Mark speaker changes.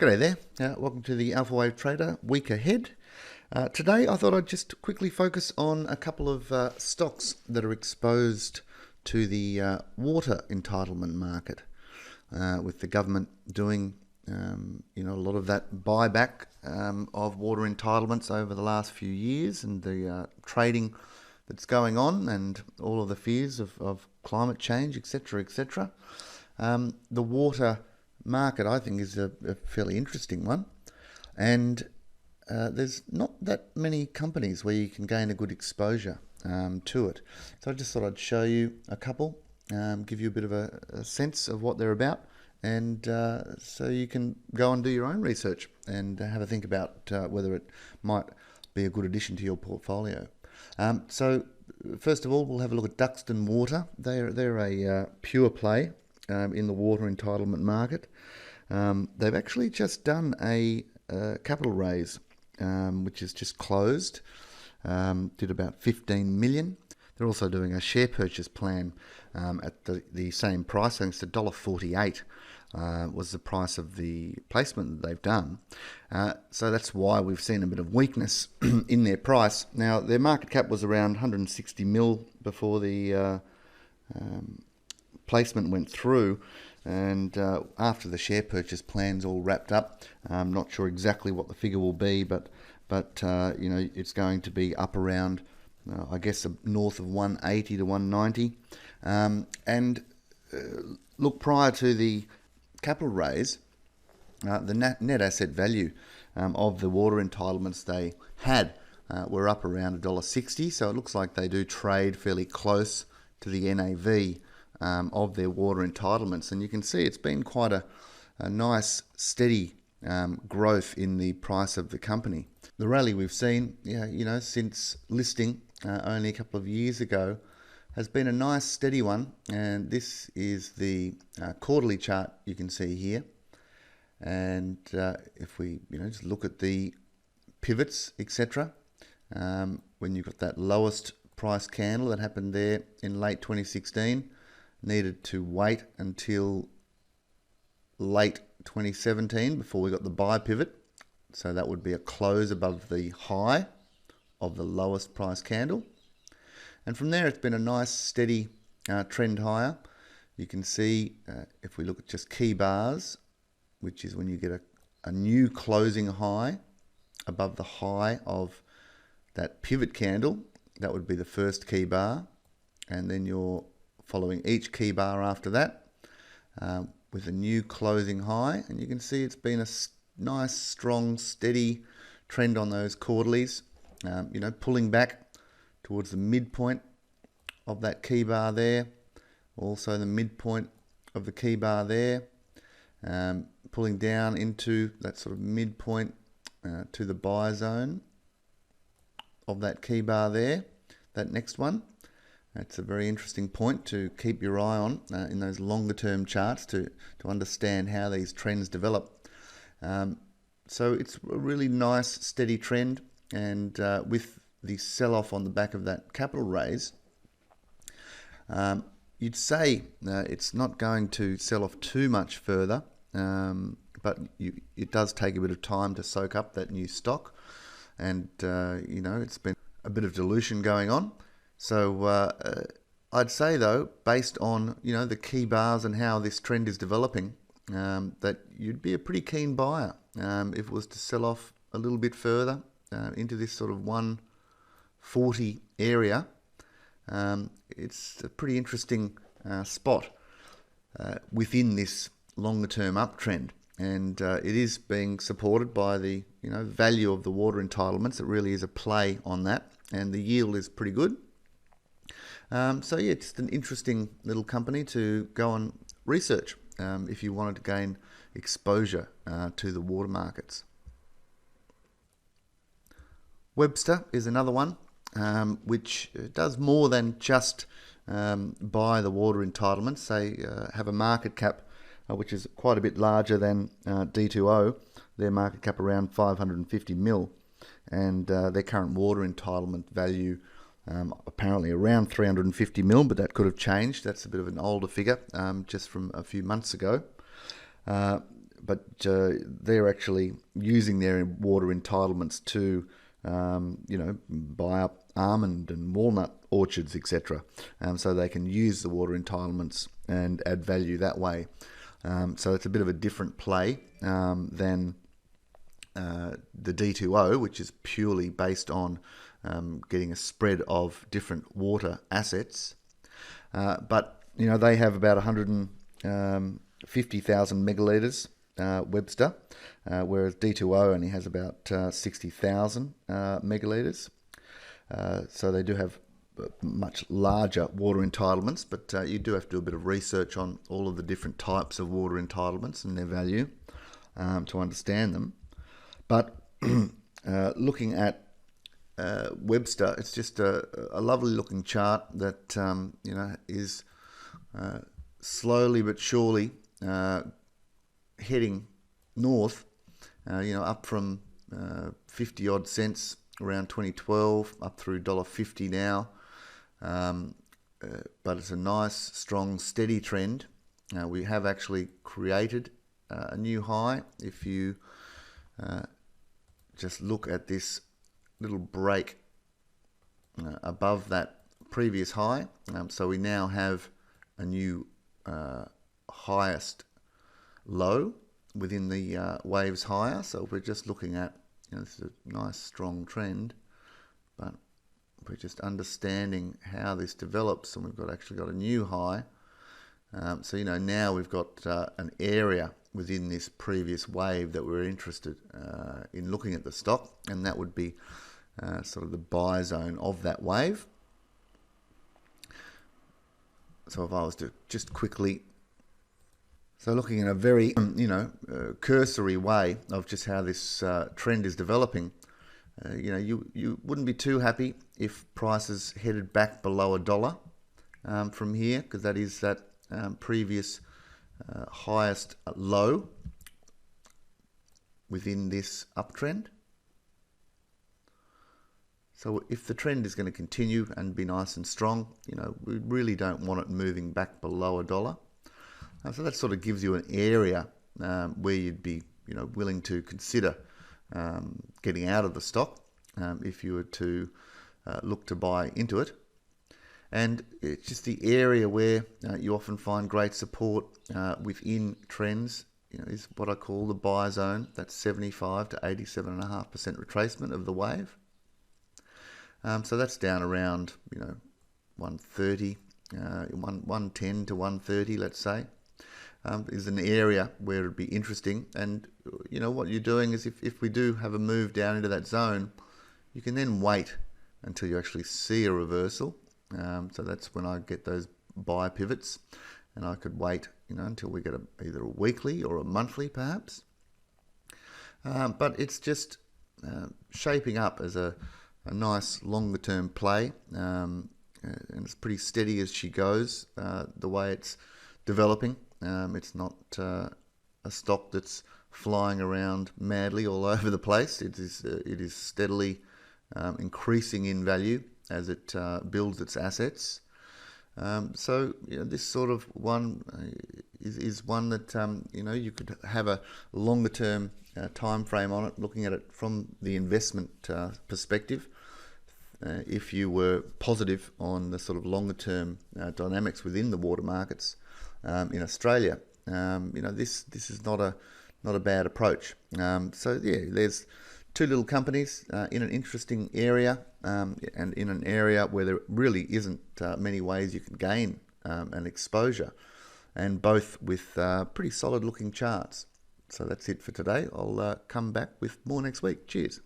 Speaker 1: G'day there. Welcome to the Alpha Wave Trader week ahead. Today I thought I'd just quickly focus on a couple of stocks that are exposed to the water entitlement market, with the government doing a lot of that buyback of water entitlements over the last few years, and the trading that's going on, and all of the fears of climate change, etc., etc. The water market, I think, is a fairly interesting one, and there's not that many companies where you can gain a good exposure to it. So I just thought I'd show you a couple, give you a bit of a sense of what they're about, and so you can go and do your own research and have a think about whether it might be a good addition to your portfolio. So first of all, we'll have a look at Duxton Water. They're a pure play in the water entitlement market. They've actually just done a capital raise, which is just closed. Did about 15 million. They're also doing a share purchase plan at the same price. I think it's $1.48 was the price of the placement that they've done. So that's why we've seen a bit of weakness in their price. Now, their market cap was around 160 mil before the placement went through, and after the share purchase plan's all wrapped up, I'm not sure exactly what the figure will be, but it's going to be up around I guess north of 180 to 190. Look, prior to the capital raise, the net asset value of the water entitlements they had were up around $1.60, so it looks like they do trade fairly close to the NAV of their water entitlements, and you can see it's been quite a nice steady growth in the price of the company. The rally we've seen, since listing only a couple of years ago, has been a nice steady one, and this is the quarterly chart you can see here. And if we just look at the pivots, etc., when you've got that lowest price candle that happened there in late 2016, needed to wait until late 2017 before we got the buy pivot. So that would be a close above the high of the lowest price candle. And from there, it's been a nice steady trend higher. You can see if we look at just key bars, which is when you get a new closing high above the high of that pivot candle, that would be the first key bar. And then you're following each key bar after that with a new closing high. And you can see it's been a nice, strong, steady trend on those quarterlies, pulling back towards the midpoint of that key bar there, also the midpoint of the key bar there, pulling down into that sort of midpoint to the buy zone of that key bar there, that next one. That's a very interesting point to keep your eye on in those longer term charts to understand how these trends develop. So it's a really nice steady trend, and with the sell-off on the back of that capital raise, you'd say it's not going to sell off too much further, but it does take a bit of time to soak up that new stock, and it's been a bit of dilution going on. So I'd say, though, based on the key bars and how this trend is developing, that you'd be a pretty keen buyer if it was to sell off a little bit further into this sort of 140 area. It's a pretty interesting spot within this longer term uptrend, and it is being supported by the value of the water entitlements. It really is a play on that, and the yield is pretty good. So yeah, it's an interesting little company to go and research if you wanted to gain exposure to the water markets. Webster is another one which does more than just buy the water entitlements. They have a market cap which is quite a bit larger than D2O. Their market cap around 550 mil, and their current water entitlement value apparently around 350 mil, but that could have changed. That's a bit of an older figure, just from a few months ago. but they're actually using their water entitlements to, buy up almond and walnut orchards, etc. So they can use the water entitlements and add value that way. So it's a bit of a different play than the D2O, which is purely based on getting a spread of different water assets. But they have about 150,000 megalitres Webster, whereas D2O only has about 60,000 megalitres. So they do have much larger water entitlements, but you do have to do a bit of research on all of the different types of water entitlements and their value to understand them. But looking at Webster, it's just a lovely looking chart that is slowly but surely heading north. Up from 50 odd cents around 2012 up through $1.50 now. But it's a nice, strong, steady trend. We have actually created a new high. If you just look at this little break above that previous high, so we now have a new highest low within the waves higher. So if we're just looking at, this is a nice strong trend, but we're just understanding how this develops, and we've actually got a new high. So now we've got an area within this previous wave that we're interested in looking at the stock, and that would be sort of the buy zone of that wave. So if I was to just quickly, so looking in a very cursory way of just how this trend is developing, you wouldn't be too happy if prices headed back below $1 from here, because that is that previous highest low within this uptrend. So if the trend is going to continue and be nice and strong, we really don't want it moving back below $1. So that sort of gives you an area where you'd be, willing to consider getting out of the stock if you were to look to buy into it. And it's just the area where you often find great support within trends, is what I call the buy zone. That's 75 to 87.5% retracement of the wave. So that's down around, 130, 110 to 130, let's say, is an area where it'd be interesting. And, what you're doing is if we do have a move down into that zone, you can then wait until you actually see a reversal. So that's when I get those buy pivots, and I could wait, until we get either a weekly or a monthly, perhaps. But it's just shaping up as a nice longer-term play, and it's pretty steady as she goes. The way it's developing, it's not a stock that's flying around madly all over the place. It is steadily increasing in value as it builds its assets. So this sort of one is one that you could have a longer term time frame on it, looking at it from the investment perspective. If you were positive on the sort of longer term dynamics within the water markets in Australia, this is not a bad approach. There's two little companies in an interesting area, and in an area where there really isn't many ways you can gain an exposure, and both with pretty solid looking charts. So that's it for today. I'll come back with more next week. Cheers.